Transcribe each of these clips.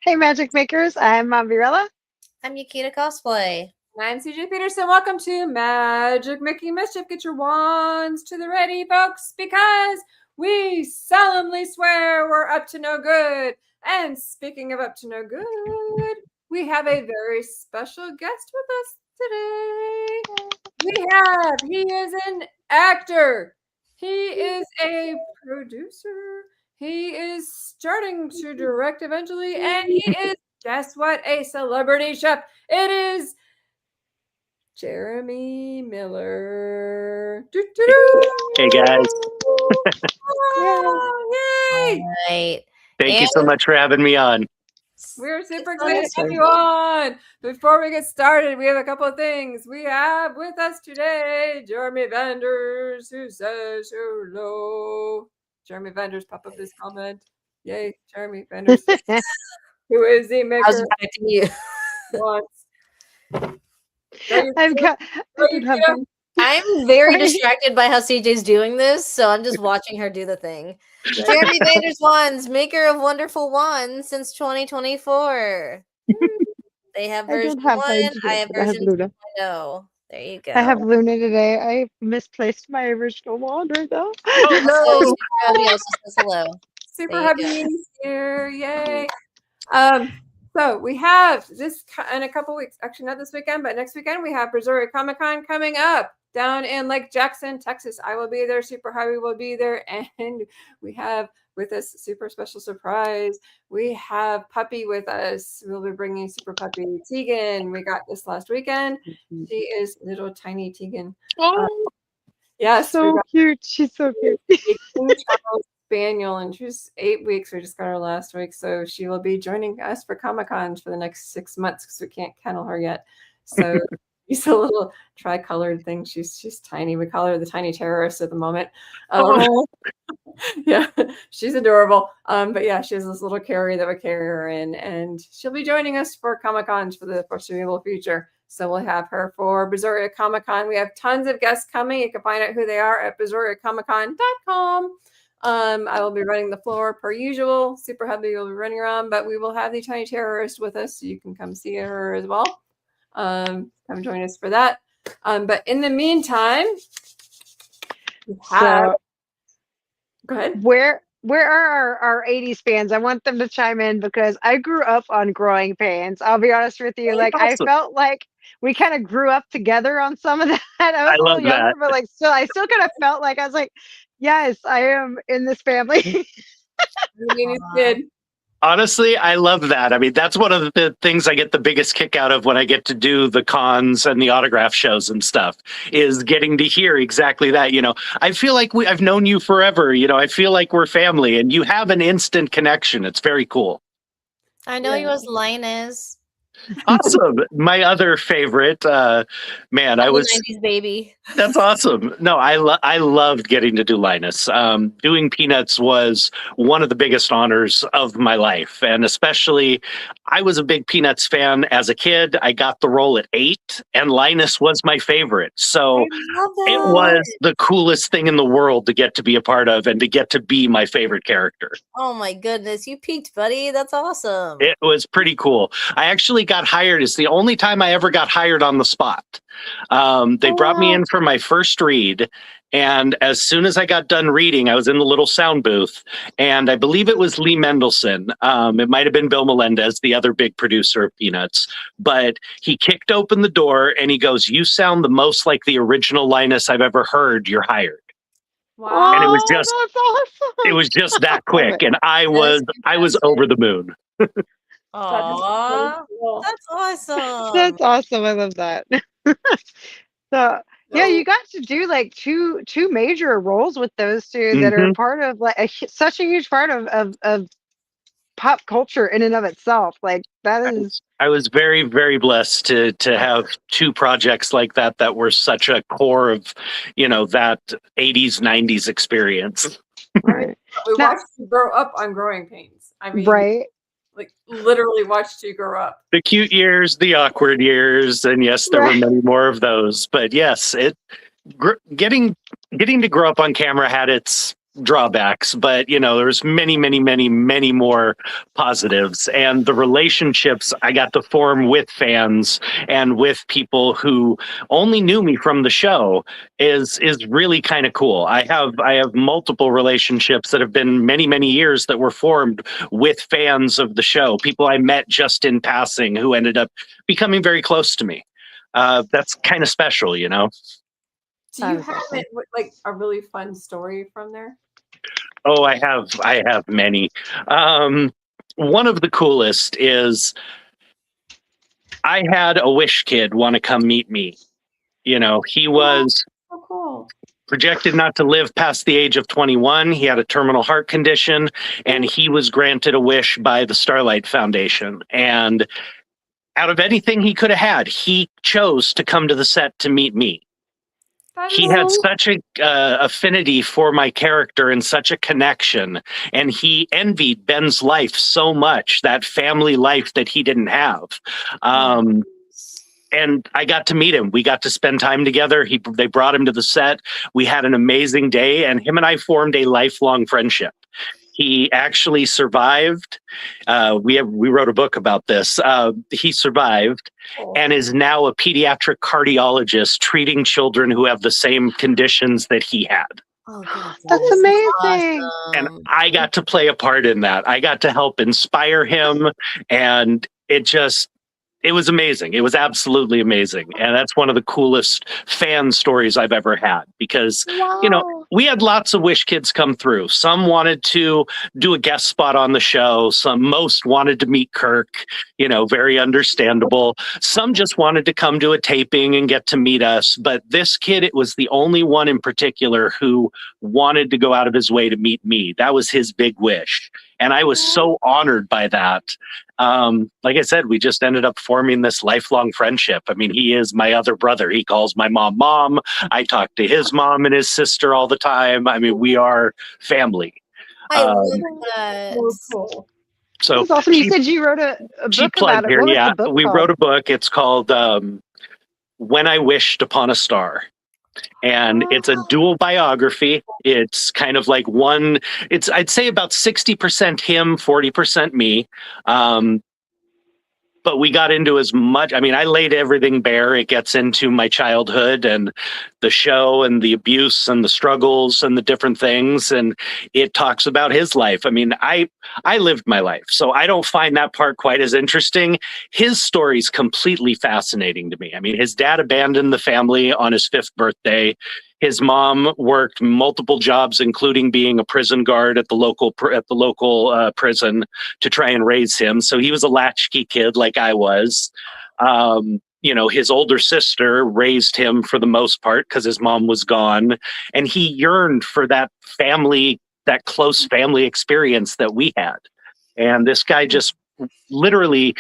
Hey, Magic Makers, I'm Virella. I'm Yukita Cosplay. I'm CJ Peterson. Welcome to Magic Making Mischief. Get your wands to the ready, folks, because we solemnly swear we're up to no good. And speaking of up to no good, we have a very special guest with us today. He is an actor. He is a producer. He is starting to direct eventually, and he is, guess what, a celebrity chef. It is Jeremy Miller. Hey guys. Yay! All right. Thank you so much for having me on. We're super excited to have you on. Before we get started, we have a couple of things. We have with us today Jeremy Vanders, who says hello. Jeremy Vanders, pop up this comment. Yay, Jeremy Vanders. Who is the maker? I was expecting you. I'm very distracted by how CJ's doing this, so I'm just watching her do the thing. Jeremy Vanders Wands, maker of wonderful wands since 2024. They have version 1. I have version 2.0. There you go. I have Luna today. I misplaced my original wand right now. Oh, no. Also says hello. Super happy here. Yay. So we have this in a couple weeks, actually not this weekend, but next weekend we have Missouri Comic-Con coming up down in Lake Jackson, Texas. I will be there. Super Happy will be there. And we have with us super special surprise. We have Puppy with us. We'll be bringing Super Puppy Tegan. We got this last weekend. She is little tiny Tegan. Yeah, so cute. She's so cute. Spaniel, and she's 8 weeks. We just got her last week, so she will be joining us for Comic-Con for the next 6 months because we can't kennel her yet. So she's a little tri-colored thing. She's tiny. We call her the tiny terrorist at the moment. Yeah, she's adorable. But yeah, she has this little carry that we carry her in, and she'll be joining us for Comic-Con for the foreseeable future. So we'll have her for Missouri Comic-Con. We have tons of guests coming. You can find out who they are at MissouriComicCon.com. I will be running the floor per usual. Super Hubby will be running around, but we will have the tiny terrorist with us, so you can come see her as well. Come join us for that. But in the meantime, go ahead. Where are our 80s fans? I want them to chime in because I grew up on Growing Pains. I'll be honest with you. Like, awesome. I felt like we kind of grew up together on some of that. I was a little younger, but like I still kind of felt like I was like, yes, I am in this family. Honestly, I love that. I mean, that's one of the things I get the biggest kick out of when I get to do the cons and the autograph shows and stuff, is getting to hear exactly that. You know, I feel like I've known you forever. You know, I feel like we're family, and you have an instant connection. It's very cool. I know you as Linus. Awesome. My other favorite, man, I was 90s baby. That's awesome. No, I loved getting to do Linus. Doing Peanuts was one of the biggest honors of my life. And especially, I was a big Peanuts fan as a kid. I got the role at 8, and Linus was my favorite. So it was the coolest thing in the world to get to be a part of and to get to be my favorite character. Oh my goodness, you peaked, buddy. That's awesome. It was pretty cool. I actually got hired. It's the only time I ever got hired on the spot. They brought me in for my first read, and as soon as I got done reading, I was in the little sound booth, and I believe it was Lee Mendelson. It might have been Bill Melendez, the other big producer of Peanuts, but he kicked open the door and he goes, "You sound the most like the original Linus I've ever heard. You're hired." Wow. And it was just, that's awesome. it was just that quick, and I was over the moon. Aww, Cool. that's awesome. That's awesome. I love that. So yeah, you got to do like two major roles with those two that are Mhm. part of like such a huge part of pop culture in and of itself. Like that is I was very, very blessed to have two projects like that were such a core of, that 80s, 90s experience. right. We Now, watched you grow up on Growing Pains. I mean, right. like literally watched you grow up. The cute years, the awkward years, and yes, there were Right. many more of those. But yes, getting to grow up on camera had its drawbacks, but there's many more positives, and the relationships I got to form with fans and with people who only knew me from the show is really kind of cool. I have multiple relationships that have been many years that were formed with fans of the show, people I met just in passing who ended up becoming very close to me. That's kind of special. Do you That is have awesome. like a really fun story from there? Oh, I have many. One of the coolest is I had a Wish kid want to come meet me. He was Oh, cool. projected not to live past the age of 21. He had a terminal heart condition, and he was granted a wish by the Starlight Foundation. And out of anything he could have had, he chose to come to the set to meet me. He had such a affinity for my character and such a connection, and he envied Ben's life so much, that family life that he didn't have. And I got to meet him. We got to spend time together. They brought him to the set. We had an amazing day, and him and I formed a lifelong friendship. He actually survived. We wrote a book about this. He survived and is now a pediatric cardiologist treating children who have the same conditions that he had. Oh, God, That's amazing. awesome. And I got to play a part in that. I got to help inspire him, and it was amazing. It was absolutely amazing. And that's one of the coolest fan stories I've ever had, because, we had lots of Wish kids come through. Some wanted to do a guest spot on the show. Most wanted to meet Kirk, very understandable. Some just wanted to come to a taping and get to meet us. But this kid, it was the only one in particular who wanted to go out of his way to meet me. That was his big wish. And I was so honored by that. Like I said, we just ended up forming this lifelong friendship. I mean, he is my other brother. He calls my mom. I talk to his mom and his sister all the time. I mean, we are family. I love that. Cool. So That's awesome. You said you wrote a book about it. Here, What was yeah, the book we called? wrote a book. It's called When I Wished Upon a Star. And it's a dual biography. It's kind of like I'd say about 60% him, 40% me. But we got into as much, I laid everything bare. It gets into my childhood and the show and the abuse and the struggles and the different things. And it talks about his life. I lived my life, so I don't find that part quite as interesting. His story's completely fascinating to me. His dad abandoned the family on his 5th birthday. His mom worked multiple jobs, including being a prison guard at the local prison to try and raise him. So he was a latchkey kid like I was. His older sister raised him for the most part because his mom was gone. And he yearned for that family, that close family experience that we had. And this guy just literally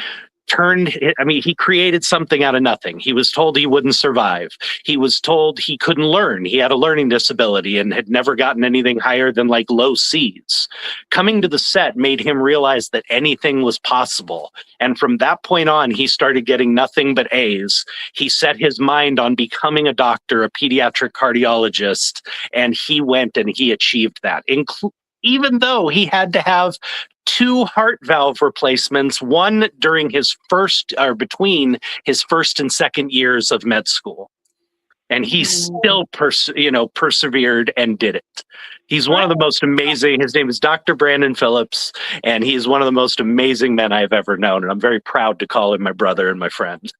he created something out of nothing. He was told he wouldn't survive. He was told he couldn't learn. He had a learning disability and had never gotten anything higher than like low C's. Coming to the set made him realize that anything was possible. And from that point on, he started getting nothing but A's. He set his mind on becoming a doctor, a pediatric cardiologist, and he went and he achieved that. Even though he had to have 2 heart valve replacements, one during between his first and second years of med school. And he still persevered and did it. He's one of the most amazing. His name is Dr. Brandon Phillips, and he's one of the most amazing men I've ever known. And I'm very proud to call him my brother and my friend.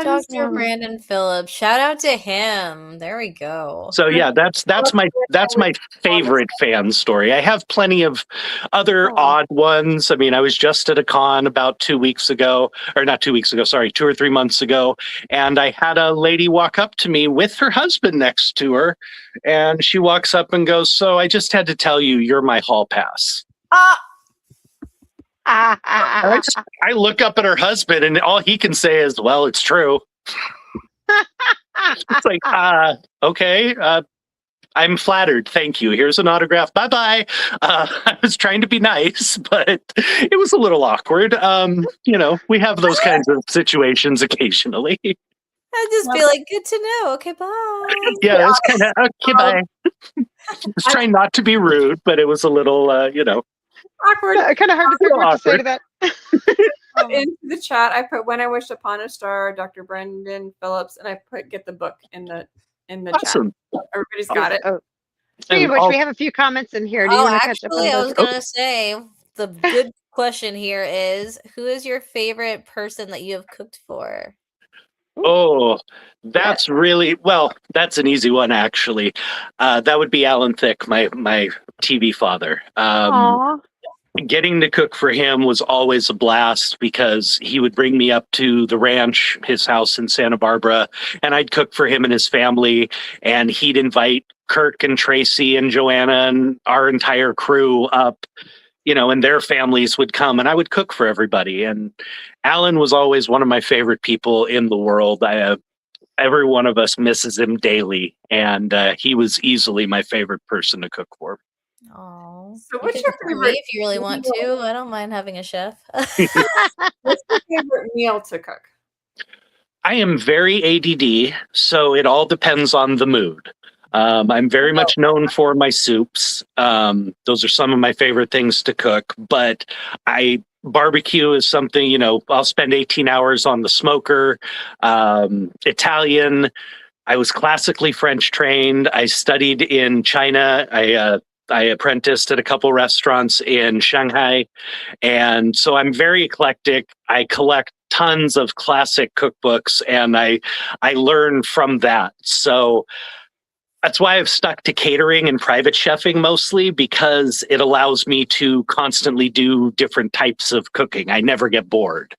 Dr. Brandon Phillips. Shout out to him. There we go. So yeah, that's my favorite fan story. I have plenty of other odd ones. I mean, I was just at a con about 2 weeks ago, or not 2 weeks ago, sorry, 2 or 3 months ago, and I had a lady walk up to me with her husband next to her, and she walks up and goes, "So I just had to tell you, you're my hall pass." I look up at her husband, and all he can say is, "Well, it's true." It's like, okay, I'm flattered. Thank you. Here's an autograph. Bye-bye. I was trying to be nice, but it was a little awkward. We have those kinds of situations occasionally. I just feel like, good to know. Okay, bye. Yeah, it's kind of, okay, bye. I was trying not to be rude, but it was a little, awkward. Kind of hard to figure out what to say to that. Into the chat, I put "When I Wished Upon a Star," Dr. Brandon Phillips, and I put "Get the Book" in the awesome. chat. Everybody's got it. Speaking of which, we have a few comments in here. Do you want to catch up on those? I was gonna say the good question here is, who is your favorite person that you have cooked for? Oh, that's that's an easy one, actually. That would be Alan Thicke, my TV father. Getting to cook for him was always a blast because he would bring me up to the ranch, his house in Santa Barbara, and I'd cook for him and his family, and he'd invite Kirk and Tracy and Joanna and our entire crew up, and their families would come, and I would cook for everybody. And Alan was always one of my favorite people in the world. Every one of us misses him daily, and he was easily my favorite person to cook for. Oh, so what's your favorite? If you really want to, I don't mind having a chef. What's your favorite meal to cook? I am very ADD, so it all depends on the mood. I'm very much known for my soups. Those are some of my favorite things to cook, but barbecue is something, I'll spend 18 hours on the smoker. Italian, I was classically French trained. I studied in China. I apprenticed at a couple restaurants in Shanghai. And so I'm very eclectic. I collect tons of classic cookbooks, and I learn from that. So that's why I've stuck to catering and private chefing mostly, because it allows me to constantly do different types of cooking. I never get bored.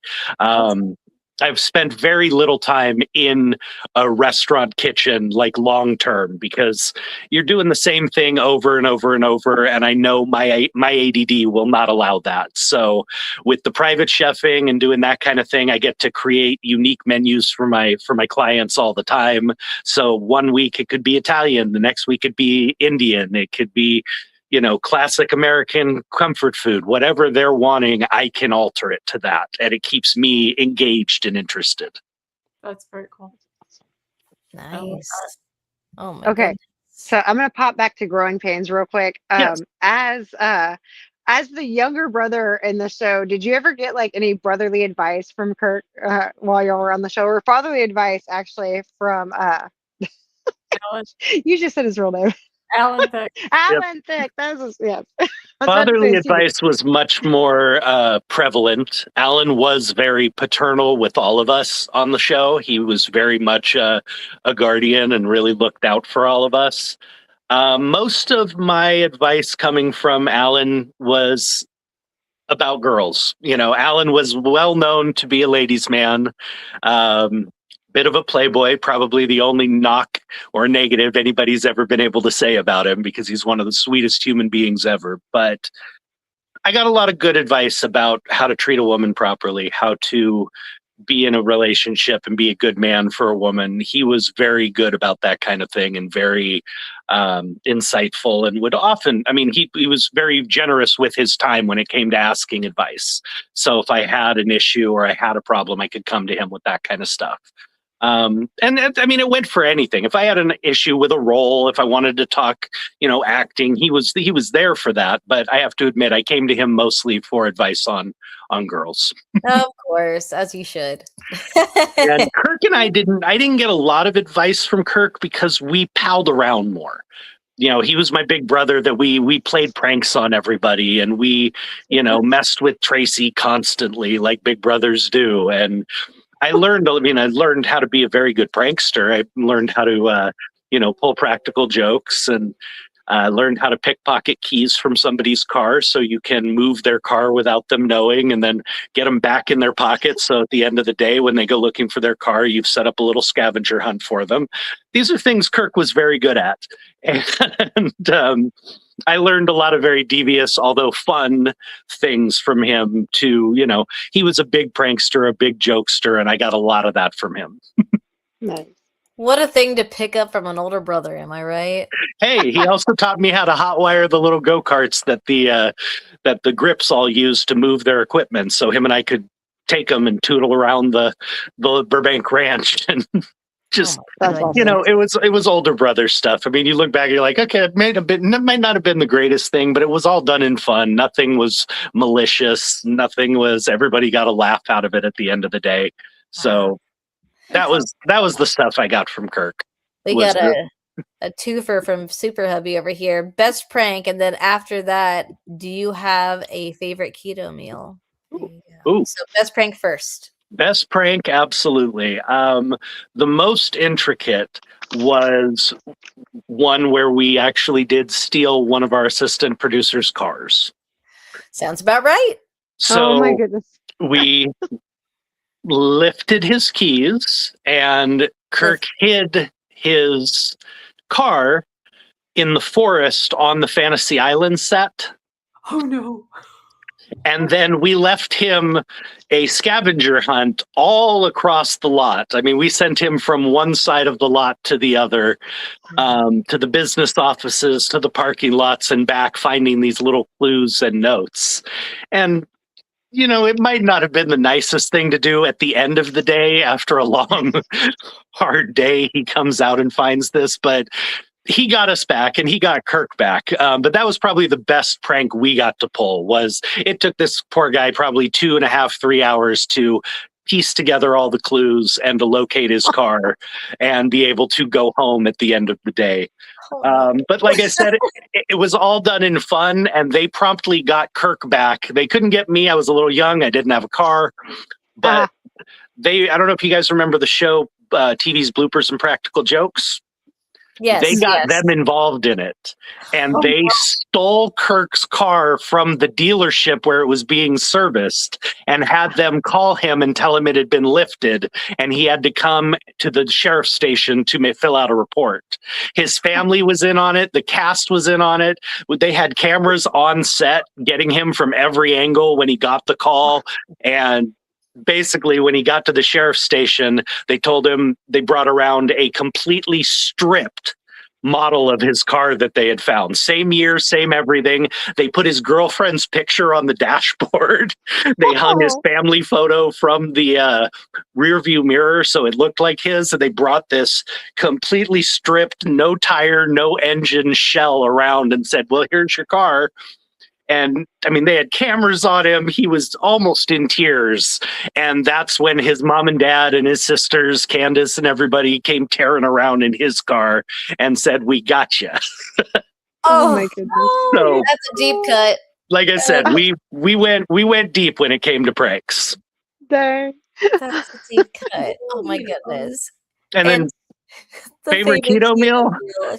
I've spent very little time in a restaurant kitchen, like long term, because you're doing the same thing over and over and over. And I know my ADD will not allow that. So with the private chefing and doing that kind of thing, I get to create unique menus for my clients all the time. So one week it could be Italian, the next week it'd be Indian, it could be classic American comfort food, whatever they're wanting, I can alter it to that. And it keeps me engaged and interested. That's very cool. Nice. Oh my Okay. goodness. So I'm going to pop back to growing pains real quick. Yes. As the younger brother in the show, did you ever get like any brotherly advice from Kirk while you were on the show, or fatherly advice actually from Alan. You just said his real name. Alan Thicke. Alan Thicke. That was, yes. Fatherly advice was much more prevalent. Alan was very paternal with all of us on the show. He was very much a guardian and really looked out for all of us. Most of my advice coming from Alan was about girls. Alan was well known to be a ladies' man. Bit of a playboy, probably the only knock or negative anybody's ever been able to say about him, because he's one of the sweetest human beings ever. But I got a lot of good advice about how to treat a woman properly, how to be in a relationship and be a good man for a woman. He was very good about that kind of thing, and very insightful, and would often, he was very generous with his time when it came to asking advice. So if I had an issue or I had a problem, I could come to him with that kind of stuff. It went for anything. If I had an issue with a role, if I wanted to talk, acting, he was there for that. But I have to admit, I came to him mostly for advice on girls. Of course, as you should. And Kirk and I didn't get a lot of advice from Kirk because we palled around more. He was my big brother that we played pranks on everybody, and we, messed with Tracy constantly like big brothers do. And I learned how to be a very good prankster. I learned how to, pull practical jokes, and learned how to pickpocket keys from somebody's car so you can move their car without them knowing and then get them back in their pockets. So at the end of the day, when they go looking for their car, you've set up a little scavenger hunt for them. These are things Kirk was very good at. And I learned a lot of very devious, although fun things from him too. He was a big prankster, a big jokester, and I got a lot of that from him. Nice. What a thing to pick up from an older brother, am I right? Hey, he also taught me how to hotwire the little go-karts that the grips all use to move their equipment. So him and I could take them and tootle around the Burbank Ranch and just, it was older brother stuff. I mean, you look back, you're like, okay, it might not have been the greatest thing, but it was all done in fun. Nothing was malicious. Everybody got a laugh out of it at the end of the day. So that was the stuff I got from Kirk. We got a twofer from Super Hubby over here. Best prank, and then after that, do you have a favorite keto meal? Ooh. So best prank first. Best prank, absolutely. The most intricate was one where we actually did steal one of our assistant producers' cars. Sounds about right. So oh my goodness. We lifted his keys, and Kirk hid his car in the forest on the Fantasy Island set. Oh no. And then we left him a scavenger hunt all across the lot. I mean, we sent him from one side of the lot to the other, to the business offices, to the parking lots and back, finding these little clues and notes. And it might not have been the nicest thing to do at the end of the day after a long, hard day. He comes out and finds this, but he got us back and he got Kirk back. But that was probably the best prank we got to pull. It took this poor guy probably 2.5, 3 hours to piece together all the clues and to locate his car and be able to go home at the end of the day. But like I said, it was all done in fun, and they promptly got Kirk back. They couldn't get me. I was a little young. I didn't have a car. But I don't know if you guys remember the show, TV's Bloopers and Practical Jokes. Yes, they got them involved in it, and they stole Kirk's car from the dealership where it was being serviced and had them call him and tell him it had been lifted, and he had to come to the sheriff's station to fill out a report. His family was in on it. The cast was in on it. They had cameras on set getting him from every angle when he got the call. And basically, when he got to the sheriff's station, they told him they brought around a completely stripped model of his car that they had found. Same year, same everything. They put his girlfriend's picture on the dashboard. They hung his family photo from the rear view mirror so it looked like his. And they brought this completely stripped, no tire, no engine shell around and said, well, here's your car. And I mean, they had cameras on him. He was almost in tears. And that's when his mom and dad and his sisters, Candace and everybody, came tearing around in his car and said, we got you. Oh my goodness. So, that's a deep cut. Like I said, we went deep when it came to pranks. Dang. That's a deep cut. Oh my goodness. And then favorite keto meal?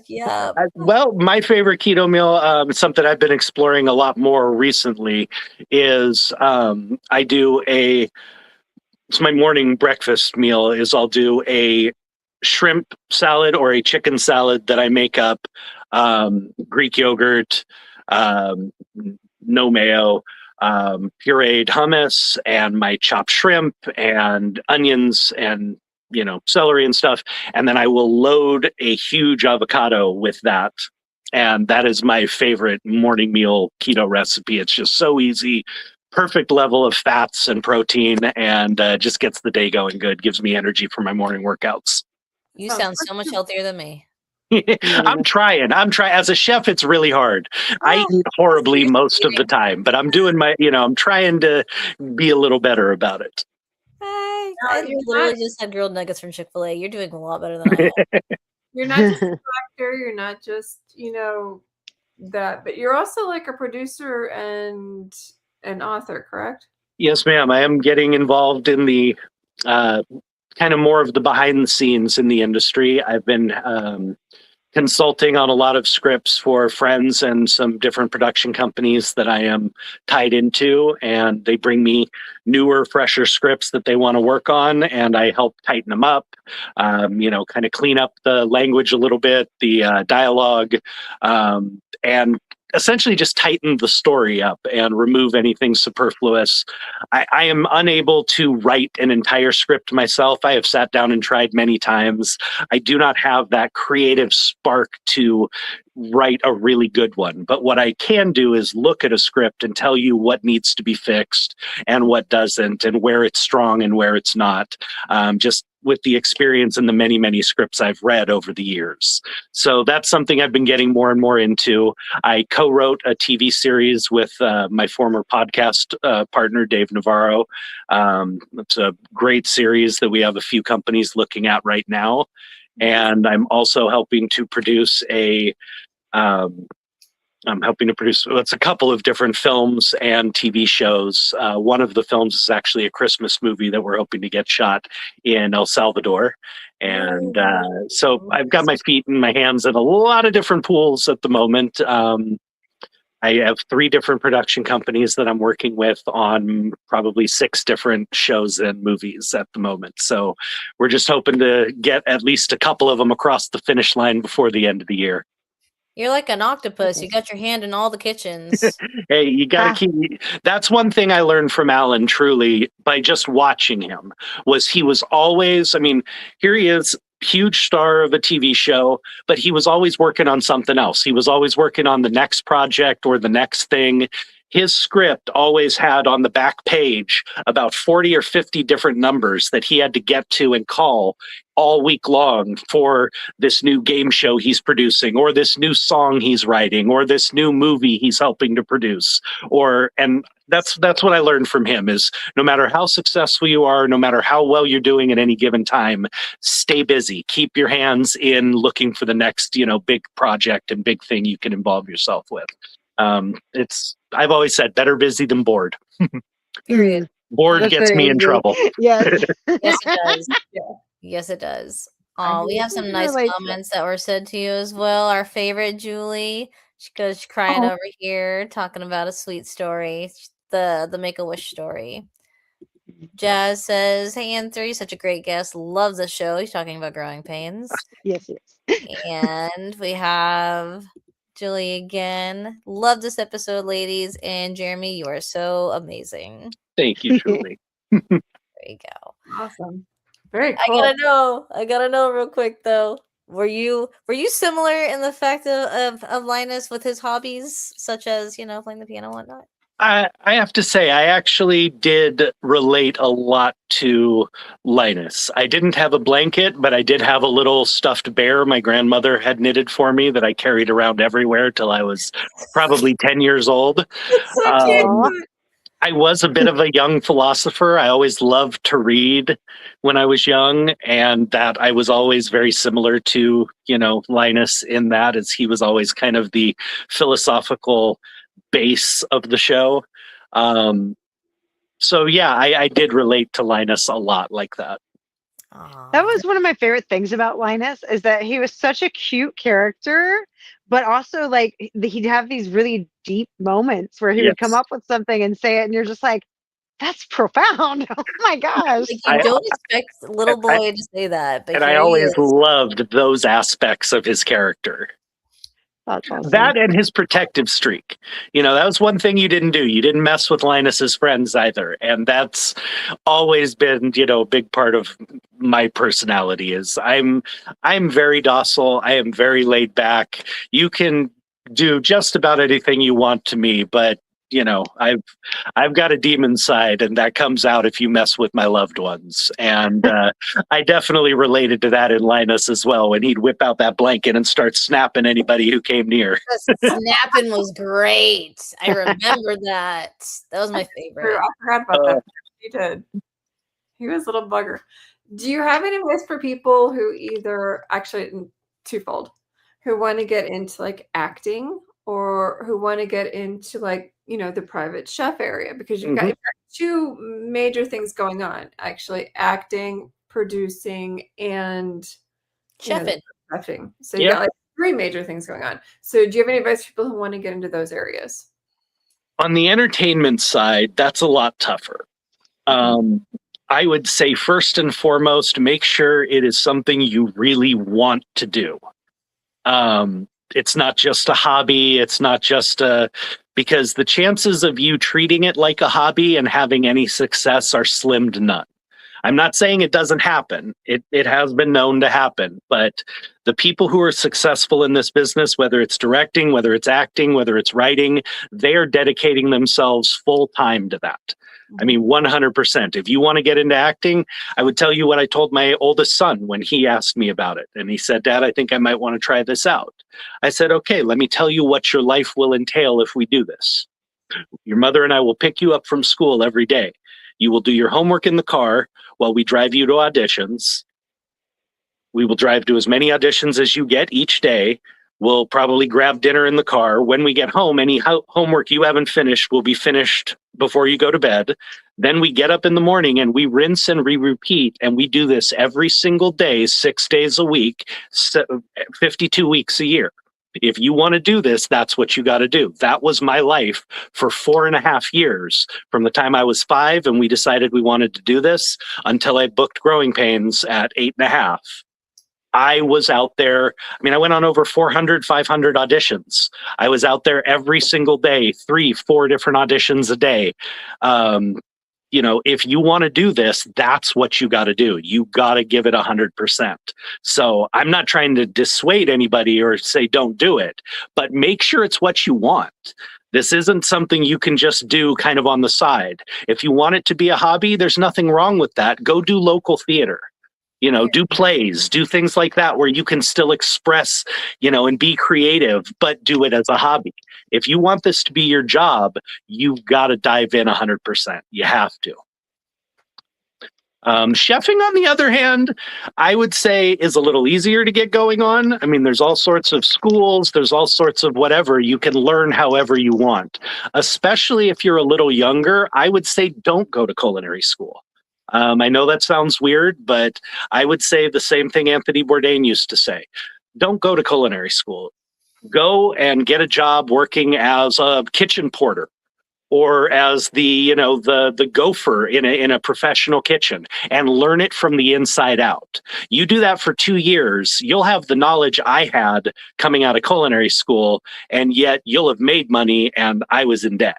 Yeah. Well, my favorite keto meal, something I've been exploring a lot more recently, is I do it's my morning breakfast meal is I'll do a shrimp salad or a chicken salad that I make up, Greek yogurt, no mayo, pureed hummus, and my chopped shrimp and onions and celery and stuff. And then I will load a huge avocado with that. And that is my favorite morning meal keto recipe. It's just so easy, perfect level of fats and protein, and just gets the day going good, gives me energy for my morning workouts. You sound so much healthier than me. I'm trying. As a chef, it's really hard. I eat horribly most of the time, but I'm doing I'm trying to be a little better about it. I literally just had grilled nuggets from Chick-fil-A. You're doing a lot better than I am. You're not just a actor. You're not just, that, but you're also like a producer and an author, correct? Yes, ma'am. I am getting involved in the kind of more of the behind the scenes in the industry. I've been consulting on a lot of scripts for friends and some different production companies that I am tied into, and they bring me newer, fresher scripts that they want to work on, and I help tighten them up, kind of clean up the language a little bit, the dialogue, and essentially just tighten the story up and remove anything superfluous. I am unable to write an entire script myself. I have sat down and tried many times. I do not have that creative spark to write a really good one. But what I can do is look at a script and tell you what needs to be fixed and what doesn't, and where it's strong and where it's not, just with the experience and the many, many scripts I've read over the years. So that's something I've been getting more and more into. I co-wrote a TV series with my former podcast partner, Dave Navarro. It's a great series that we have a few companies looking at right now. And I'm also helping to produce it's a couple of different films and TV shows. One of the films is actually a Christmas movie that we're hoping to get shot in El Salvador. And so I've got my feet and my hands in a lot of different pools at the moment. I have 3 different production companies that I'm working with on probably 6 different shows and movies at the moment. So we're just hoping to get at least a couple of them across the finish line before the end of the year. You're like an octopus. You got your hand in all the kitchens. Hey, you got to keep. That's one thing I learned from Alan, truly, by just watching him, was he was always, here he is, huge star of a TV show, but he was always working on something else. He was always working on the next project or the next thing. His script always had on the back page about 40 or 50 different numbers that he had to get to and call all week long for this new game show he's producing, or this new song he's writing, or this new movie he's helping to produce. And that's what I learned from him, is no matter how successful you are, no matter how well you're doing at any given time, stay busy. Keep your hands in looking for the next, big project and big thing you can involve yourself with. I've always said better busy than bored. Period. Bored gets me in trouble. Yes. Yes, it does. Yeah. Yes, it does. Oh, we have some nice comments that were said to you as well. Our favorite, Julie, she goes crying over here, talking about a sweet story, the Make-A-Wish story. Jazz says, "Hey, Anthony, such a great guest. Love the show." He's talking about growing pains. Yes. And we have Julie again. Love this episode, ladies. And Jeremy, you are so amazing. Thank you, Julie. There you go. Awesome. Very cool. I gotta know real quick though. Were you similar in the fact of Linus with his hobbies, such as, playing the piano and whatnot? I have to say, I actually did relate a lot to Linus. I didn't have a blanket, but I did have a little stuffed bear my grandmother had knitted for me that I carried around everywhere till I was probably 10 years old. So cute. I was a bit of a young philosopher. I always loved to read when I was young, and that I was always very similar to, Linus in that, as he was always kind of the philosophical base of the show. So yeah, I did relate to Linus a lot like that. That was one of my favorite things about Linus, is that he was such a cute character, but also like he'd have these really deep moments where he would come up with something and say it, and you're just like, that's profound. Oh my gosh. Like, you don't expect little boy to say that. But and I always loved those aspects of his character. That's awesome. That and his protective streak. That was one thing you didn't do. You didn't mess with Linus's friends either. And that's always been, a big part of my personality. Is I'm very docile. I am very laid back. You can do just about anything you want to me, but I've got a demon side, and that comes out if you mess with my loved ones. And I definitely related to that in Linus as well, when he'd whip out that blanket and start snapping anybody who came near. Snapping was great. I remember that. That was my favorite. I forgot about that. He did. He was a little bugger. Do you have any advice for people who either, actually twofold, who want to get into like acting, or who want to get into like the private chef area, because you've got two major things going on, actually: acting, producing, and chefing. So you got like three major things going on. So do you have any advice for people who want to get into those areas? On the entertainment side, that's a lot tougher. I would say first and foremost, make sure it is something you really want to do. It's not just a hobby. It's not just because the chances of you treating it like a hobby and having any success are slim to none. I'm not saying it doesn't happen. It has been known to happen, but the people who are successful in this business, whether it's directing, whether it's acting, whether it's writing, they are dedicating themselves full time to that. I mean, 100%. If you want to get into acting, I would tell you what I told my oldest son when he asked me about it. And he said, Dad, I think I might want to try this out. I said, okay, let me tell you what your life will entail if we do this. Your mother and I will pick you up from school every day. You will do your homework in the car while we drive you to auditions. We will drive to as many auditions as you get each day. We'll probably grab dinner in the car. When we get home, any homework you haven't finished will be finished before you go to bed. Then we get up in the morning and we rinse and repeat. And we do this every single day, 6 days a week, 52 weeks a year. If you want to do this, that's what you got to do. That was my life for 4.5 years, from the time I was 5 and we decided we wanted to do this until I booked Growing Pains at 8.5. I was out there. I mean, I went on over 400, 500 auditions. I was out there every single day, 3, 4 different auditions a day. If you want to do this, that's what you got to do. You got to give it 100%. So I'm not trying to dissuade anybody or say don't do it, but make sure it's what you want. This isn't something you can just do kind of on the side. If you want it to be a hobby, there's nothing wrong with that. Go do local theater. Do plays, do things like that where you can still express, and be creative, but do it as a hobby. If you want this to be your job, you've got to dive in 100%. You have to. Chefing, on the other hand, I would say is a little easier to get going on. I mean, there's all sorts of schools, there's all sorts of whatever. You can learn however you want. Especially if you're a little younger, I would say don't go to culinary school. I know that sounds weird, but I would say the same thing Anthony Bourdain used to say. Don't go to culinary school. Go and get a job working as a kitchen porter or as the gopher in a professional kitchen, and learn it from the inside out. You do that for 2 years, you'll have the knowledge I had coming out of culinary school, and yet you'll have made money and I was in debt.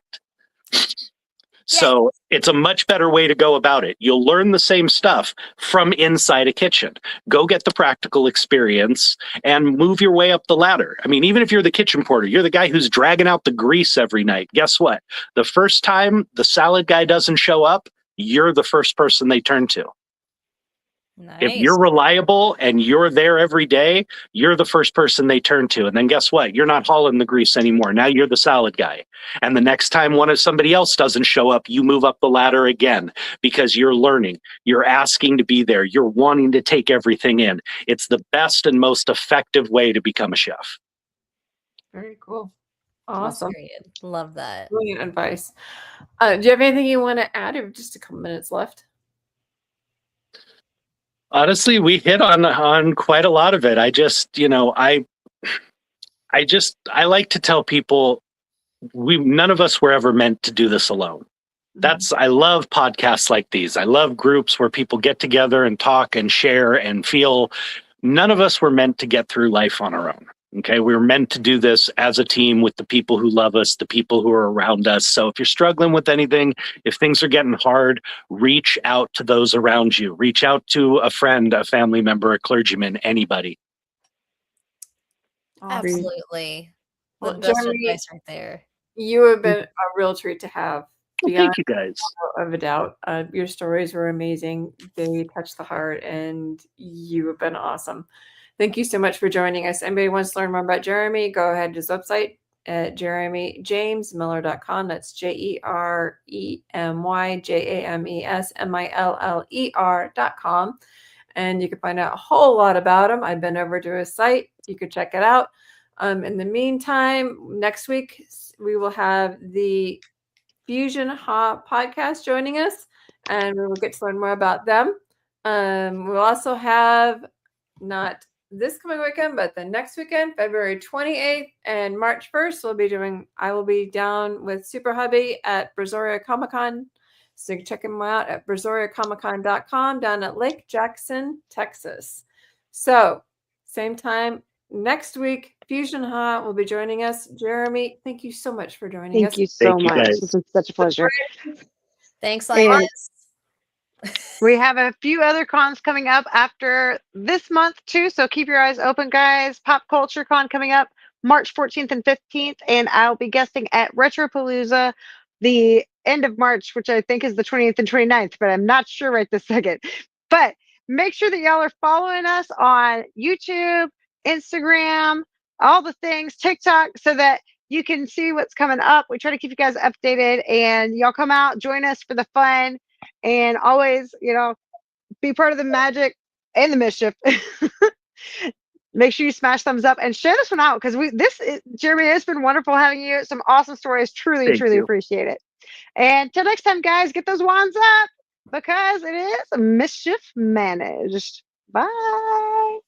So it's a much better way to go about it. You'll learn the same stuff from inside a kitchen. Go get the practical experience and move your way up the ladder. I mean, even if you're the kitchen porter, you're the guy who's dragging out the grease every night. Guess what? The first time the salad guy doesn't show up, you're the first person they turn to. Nice. If you're reliable and you're there every day, you're the first person they turn to. And then guess what? You're not hauling the grease anymore. Now you're the salad guy. And the next time somebody else doesn't show up, you move up the ladder again because you're learning. You're asking to be there. You're wanting to take everything in. It's the best and most effective way to become a chef. Very cool. Awesome. Love that. Brilliant advice. Do you have anything you want to add? We have just a couple minutes left. Honestly, we hit on quite a lot of it. I just, I like to tell people none of us were ever meant to do this alone. I love podcasts like these. I love groups where people get together and talk and share and feel. None of us were meant to get through life on our own. Okay, we were meant to do this as a team with the people who love us, the people who are around us. So if you're struggling with anything, if things are getting hard, reach out to those around you. Reach out to a friend, a family member, a clergyman, anybody. Absolutely. Well, The best Jeremy, advice right there. You have been a real treat to have. Well, thank you guys. Of a doubt. Your stories were amazing. They touched the heart, and you have been awesome. Thank you so much for joining us. Anybody wants to learn more about Jeremy, go ahead to his website at jeremyjamesmiller.com. That's JeremyJamesMiller.com. And you can find out a whole lot about him. I've been over to his site. You could check it out. In the meantime, next week we will have the Fusion Hop podcast joining us, and we will get to learn more about them. We'll also have not this coming weekend, but the next weekend, February 28th and March 1st, I will be down with Super Hubby at Brazoria Comic Con. So you can check them out at BrazoriaComicCon.com down at Lake Jackson, Texas. So same time next week, Fusion Hot will be joining us. Jeremy, thank you so much for joining us. Thank you so much. It's been such a pleasure. Thanks, Linus. We have a few other cons coming up after this month too, so keep your eyes open, guys. Pop Culture Con coming up March 14th and 15th, and I'll be guesting at Retropalooza the end of March, which I think is the 20th and 29th, but I'm not sure right this second. But make sure that y'all are following us on YouTube, Instagram, all the things, TikTok, so that you can see what's coming up. We try to keep you guys updated, and y'all come out, join us for the fun. And always, be part of the magic and the mischief. Make sure you smash thumbs up and share this one out, because Jeremy, it's been wonderful having you. Some awesome stories. Truly appreciate it. And till next time, guys, get those wands up, because it is mischief managed. Bye.